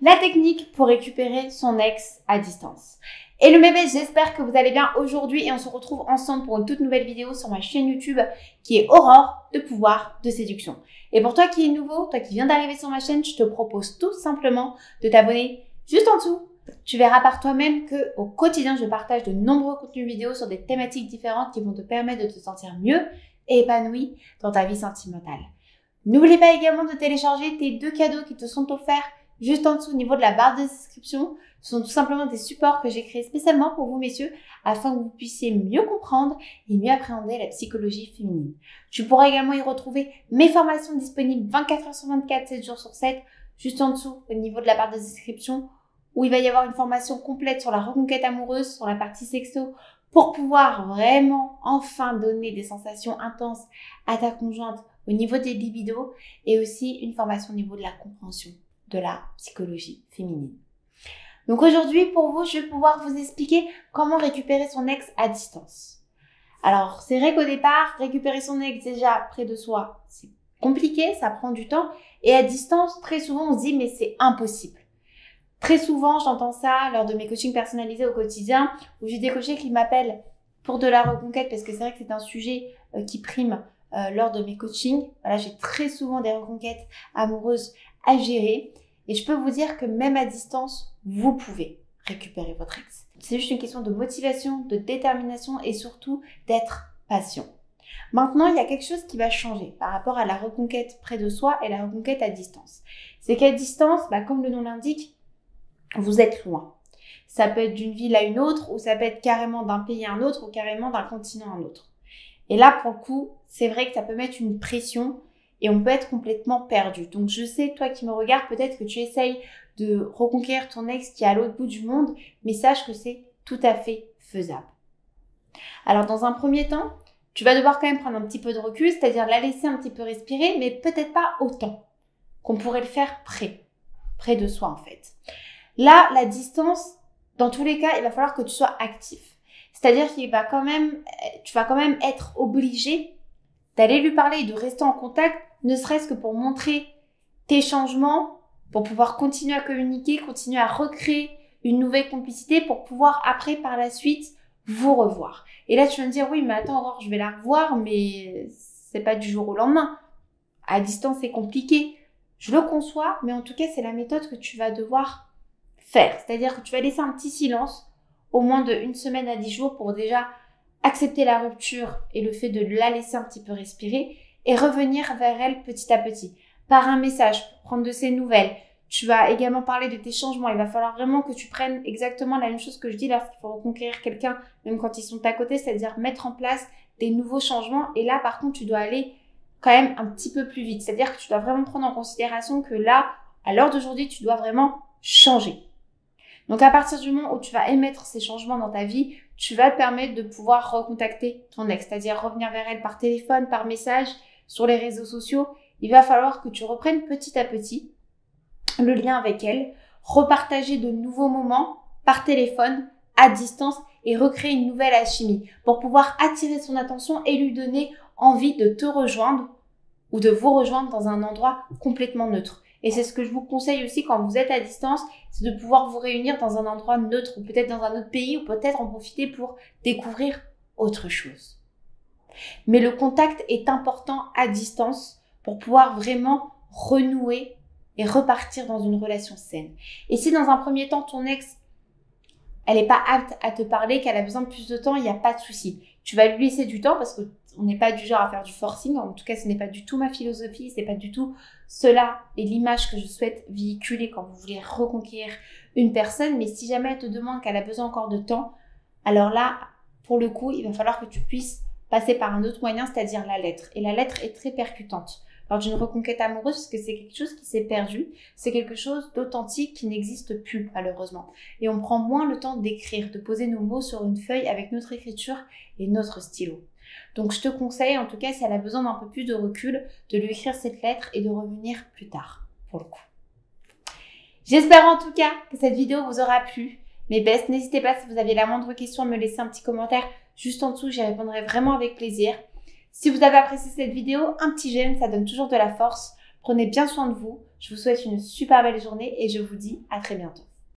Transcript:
La technique pour récupérer son ex à distance. Hello mes belles, j'espère que vous allez bien aujourd'hui et on se retrouve ensemble pour une toute nouvelle vidéo sur ma chaîne YouTube qui est Aurore de pouvoir de séduction. Et pour toi qui es nouveau, toi qui viens d'arriver sur ma chaîne, je te propose tout simplement de t'abonner juste en dessous. Tu verras par toi-même que au quotidien, je partage de nombreux contenus vidéo sur des thématiques différentes qui vont te permettre de te sentir mieux et épanoui dans ta vie sentimentale. N'oublie pas également de télécharger tes 2 cadeaux qui te sont offerts juste en dessous au niveau de la barre de description. Ce sont tout simplement des supports que j'ai créés spécialement pour vous messieurs afin que vous puissiez mieux comprendre et mieux appréhender la psychologie féminine. Tu pourras également y retrouver mes formations disponibles 24 heures sur 24, 7 jours sur 7, juste en dessous au niveau de la barre de description où il va y avoir une formation complète sur la reconquête amoureuse, sur la partie sexo, pour pouvoir vraiment enfin donner des sensations intenses à ta conjointe au niveau des libidos et aussi une formation au niveau de la compréhension de la psychologie féminine. Donc aujourd'hui, pour vous, je vais pouvoir vous expliquer comment récupérer son ex à distance. Alors, c'est vrai qu'au départ, récupérer son ex déjà près de soi, c'est compliqué, ça prend du temps. Et à distance, très souvent, on se dit, mais c'est impossible. Très souvent, j'entends ça lors de mes coachings personnalisés au quotidien, où j'ai des coachés qui m'appellent pour de la reconquête, parce que c'est vrai que c'est un sujet qui prime lors de mes coachings. Voilà, j'ai très souvent des reconquêtes amoureuses à gérer. Et je peux vous dire que même à distance, vous pouvez récupérer votre ex. C'est juste une question de motivation, de détermination et surtout d'être patient. Maintenant, il y a quelque chose qui va changer par rapport à la reconquête près de soi et la reconquête à distance. C'est qu'à distance, comme le nom l'indique, vous êtes loin. Ça peut être d'une ville à une autre ou ça peut être carrément d'un pays à un autre ou carrément d'un continent à un autre. Et là, pour le coup, c'est vrai que ça peut mettre une pression et on peut être complètement perdu. Donc, je sais, toi qui me regardes, peut-être que tu essayes de reconquérir ton ex qui est à l'autre bout du monde, mais sache que c'est tout à fait faisable. Alors, dans un premier temps, tu vas devoir quand même prendre un petit peu de recul, c'est-à-dire la laisser un petit peu respirer, mais peut-être pas autant qu'on pourrait le faire près de soi en fait. Là, la distance, dans tous les cas, il va falloir que tu sois actif. C'est-à-dire tu vas quand même être obligé d'aller lui parler et de rester en contact, ne serait-ce que pour montrer tes changements, pour pouvoir continuer à communiquer, continuer à recréer une nouvelle complicité pour pouvoir après, par la suite, vous revoir. Et là, tu vas me dire, oui, mais attends, Aurore, je vais la revoir, mais c'est pas du jour au lendemain. À distance, c'est compliqué. Je le conçois, mais en tout cas, c'est la méthode que tu vas devoir faire. C'est-à-dire que tu vas laisser un petit silence, au moins de 1 semaine à 10 jours pour déjà accepter la rupture et le fait de la laisser un petit peu respirer et revenir vers elle petit à petit. Par un message, pour prendre de ses nouvelles. Tu vas également parler de tes changements. Il va falloir vraiment que tu prennes exactement la même chose que je dis lorsqu'il faut reconquérir quelqu'un, même quand ils sont à côté, c'est-à-dire mettre en place des nouveaux changements. Et là, par contre, tu dois aller quand même un petit peu plus vite. C'est-à-dire que tu dois vraiment prendre en considération que là, à l'heure d'aujourd'hui, tu dois vraiment changer. Donc, à partir du moment où tu vas émettre ces changements dans ta vie, tu vas te permettre de pouvoir recontacter ton ex, c'est-à-dire revenir vers elle par téléphone, par message, sur les réseaux sociaux. Il va falloir que tu reprennes petit à petit le lien avec elle, repartager de nouveaux moments par téléphone, à distance et recréer une nouvelle alchimie pour pouvoir attirer son attention et lui donner envie de te rejoindre ou de vous rejoindre dans un endroit complètement neutre. Et c'est ce que je vous conseille aussi quand vous êtes à distance, c'est de pouvoir vous réunir dans un endroit neutre ou peut-être dans un autre pays ou peut-être en profiter pour découvrir autre chose. Mais le contact est important à distance pour pouvoir vraiment renouer et repartir dans une relation saine. Et si dans un premier temps, ton ex, elle n'est pas apte à te parler, qu'elle a besoin de plus de temps, il n'y a pas de souci. Tu vas lui laisser du temps parce qu'on n'est pas du genre à faire du forcing. En tout cas, ce n'est pas du tout ma philosophie. C'est pas du tout cela et l'image que je souhaite véhiculer quand vous voulez reconquérir une personne. Mais si jamais elle te demande qu'elle a besoin encore de temps, alors là, pour le coup, il va falloir que tu puisses passer par un autre moyen, c'est-à-dire la lettre. Et la lettre est très percutante lors d'une reconquête amoureuse parce que c'est quelque chose qui s'est perdu. C'est quelque chose d'authentique qui n'existe plus, malheureusement. Et on prend moins le temps d'écrire, de poser nos mots sur une feuille avec notre écriture et notre stylo. Donc, je te conseille, en tout cas, si elle a besoin d'un peu plus de recul, de lui écrire cette lettre et de revenir plus tard, pour le coup. J'espère en tout cas que cette vidéo vous aura plu. Mes bestes, n'hésitez pas si vous avez la moindre question à me laisser un petit commentaire juste en dessous, j'y répondrai vraiment avec plaisir. Si vous avez apprécié cette vidéo, un petit j'aime, ça donne toujours de la force Prenez bien soin de vous. Je vous souhaite une super belle journée et je vous dis à très bientôt.